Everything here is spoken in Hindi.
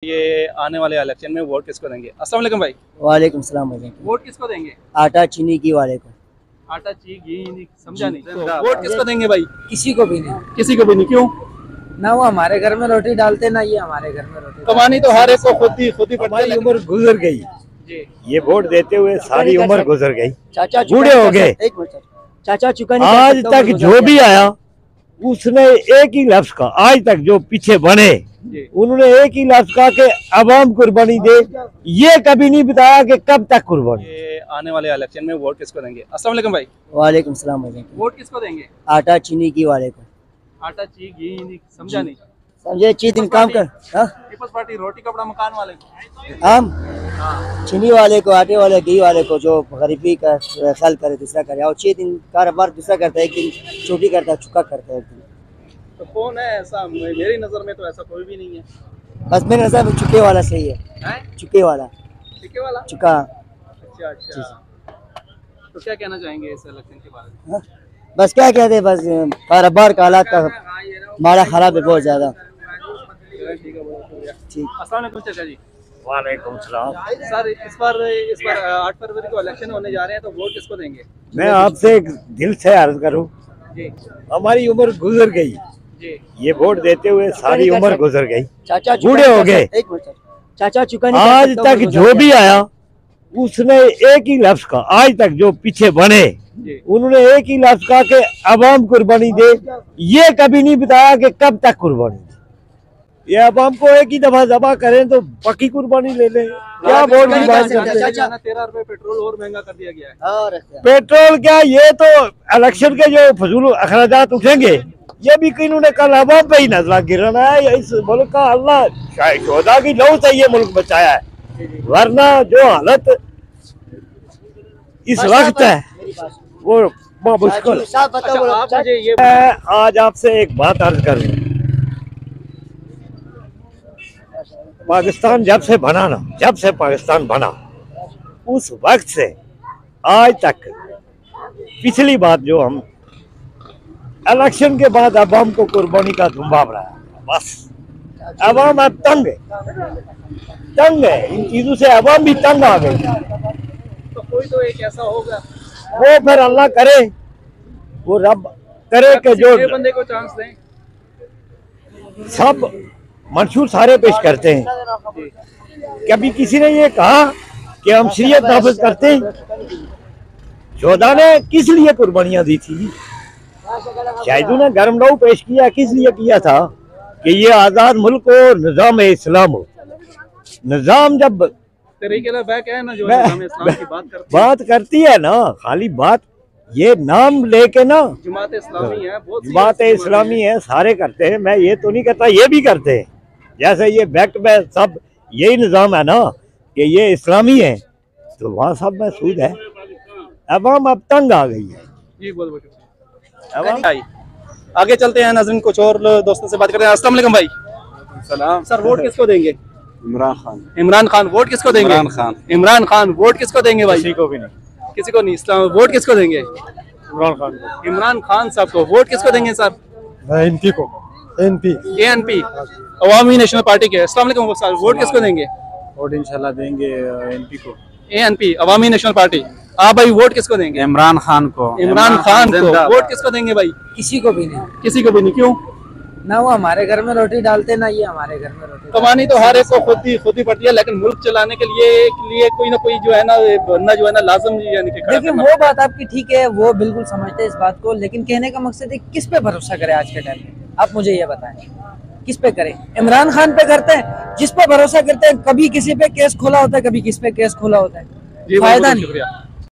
ये आने वाले इलेक्शन में वोट किसको देंगे? अस्सलाम वालेकुम भाई। वालेकुम सलाम भाई। वोट किसको देंगे? आटा चीनी की वाले को। आटा घी नहीं, समझा नहीं। तो वोट किसको देंगे भाई? किसी को भी नहीं। किसी को भी नहीं। क्यों? ना वो हमारे घर में रोटी डालते ना ये हमारे घर में रोटी। कमानी तो हर एक को खुद ही हमारी उम्र गुजर गई जी। ये वोट देते हुए सारी उम्र गुजर गई। चाचा बूढ़े हो गए। एक मिनट चाचा चुका नहीं आज तक जो भी आया उसने एक ही लफ्ज का, आज तक जो पीछे बने उन्होंने एक ही लफ्ज का कि अवाम कुर्बानी दे, ये कभी नहीं बताया कि कब तक कुर्बानी। ये आने वाले इलेक्शन में वोट किसको देंगे? अस्सलाम वालेकुम भाई। वालेकुम सलाम भाई। वोट किसको देंगे? आटा चीनी की वाले को। आटा घी नहीं, समझा नहीं। समझे चीज दिन काम कर। पीपल्स पार्टी रोटी कपड़ा मकान वाले को। हम चीनी वाले को, आटे वाले, घी वाले को जो गरीबी का ख्याल करे दूसरा करे, और 6 दिन कारोबार दूसरा करता है, एक दिन छोटी करता है, चुका करता है एक दिन। तो कौन है ऐसा? मेरी नजर में तो ऐसा कोई भी नहीं है। बस मेरे नजर में चुके वाला सही है। चुके वाला चुका। अच्छा। तो क्या कहना चाहेंगे इस इलेक्शन के बारे में? बस क्या कहते, बस कारोबार का हालात का माड़ा खराब है बहुत ज्यादा। ठीक। अस्सलाम वालेकुम चाचा जी। वालेकुम सलाम। सर इस बार 8 फरवरी को इलेक्शन होने जा रहे हैं, तो वोट किसको देंगे? मैं आपसे एक दिल से अर्ज करूं, जी हमारी उम्र गुजर गई जी। ये वोट देते हुए सारी उम्र गुजर गई। चाचा बूढ़े हो गए। एक मिनट चाचा चुका नहीं। आज तक जो भी आया उसने एक ही लफ्ज का, आज तक जो पीछे बने उन्होंने एक ही लफ्ज का कि अवाम कुर्बानी दे, ये कभी नहीं बताया कि कब तक कुर्बानी दे। ये अवाम को एक ही दफा जबा करें तो पक्की कुर्बानी ले ले। क्या वोट की बात करते हैं? 13 रुपए पेट्रोल और महंगा कर दिया गया है। और पेट्रोल क्या, ये तो इलेक्शन के जो फजूल अखराजात उठेंगे ये भी इन्होंने कल अवाम पे ही नजला गिराना है। इस मुल्क का अल्लाह शोहदा की लहू से ये मुल्क बचाया है, वरना जो हालत इस वक्त है वो मुश्किल। मैं आज आपसे एक बात अर्ज करूं, पाकिस्तान जब से पाकिस्तान बना उस वक्त से आज तक पिछली बात जो हम इलेक्शन के बाद अवाम को कुर्बानी का धुम्बा बढ़ाया, बस अवाम अब तंग है इन चीजों से, अवाम भी तंग आ गई। तो कोई तो एक ऐसा होगा, वो फिर अल्लाह करे, वो रब करे कि जो बंदे को चांस दें। सब मंशूर सारे पेश करते हैं। कभी किसी ने ये कहा कि हम शरीयत नाफिज करते हैं? शोहदा ने किस लिए कुर्बानियां दी थी? शाहिदों ने गर्म लहू पेश किया, किस लिए किया था? कि ये आजाद मुल्क हो, निजाम इस्लाम हो। निजाम जब तरीके है ना, जो निजाम इस्लाम की बात करती है ना, खाली बात ये नाम लेके ना, जमात इस्लामी है, जमात इस्लामी है, सारे करते हैं। मैं ये तो नहीं करता, ये भी करते हैं। जैसे ये बैक्ट में सब यही निजाम है ना कि ये इस्लामी है, तो वहाँ सब महसूद है। अवाम अब तंग आ गई है जी। बहुत बहुत आगे चलते हैं नाज़रीन, कुछ और दोस्तों से बात करते हैं। अस्सलाम वालेकुम भाई। सलाम। सर वोट किसको देंगे? इमरान खान वोट किसको देंगे? इमरान खान वोट किसको देंगे भाई? किसी को भी नहीं। किसी को नहीं। इस्लाम वोट किसको देंगे? इमरान खान साहब को। वोट किसको देंगे सर? एनपी को। एएनपी अवामी नेशनल पार्टी के। अस्सलाम वालेकुम सर, वोट किसको देंगे? वोट इंशाल्लाह देंगे एनपी को। एएनपी अवामी नेशनल पार्टी। आप भाई वोट किसको देंगे? इमरान खान को। इमरान खान को। वोट किसको देंगे भाई? किसी को भी नहीं। किसी को भी नहीं। क्यों? ना वो हमारे घर में रोटी डालते ना ये हमारे घर में रोटी। कमानी तो हर एक को खुद ही पड़ती है, लेकिन मुल्क चलाने के लिए कोई ना कोई जो है ना बनना जो है ना लाजम, यानी कि देखिए वो बात आपकी ठीक है, वो बिल्कुल समझते हैं इस बात को, लेकिन कहने का मकसद है किस पे भरोसा करें आज के टाइम में? आप मुझे ये बताएं किस पे करें? इमरान खान पे करते हैं, जिस पे भरोसा करते हैं। कभी किसी पे केस खोला होता है, कभी किस पे केस खोला होता है, फायदा नहीं।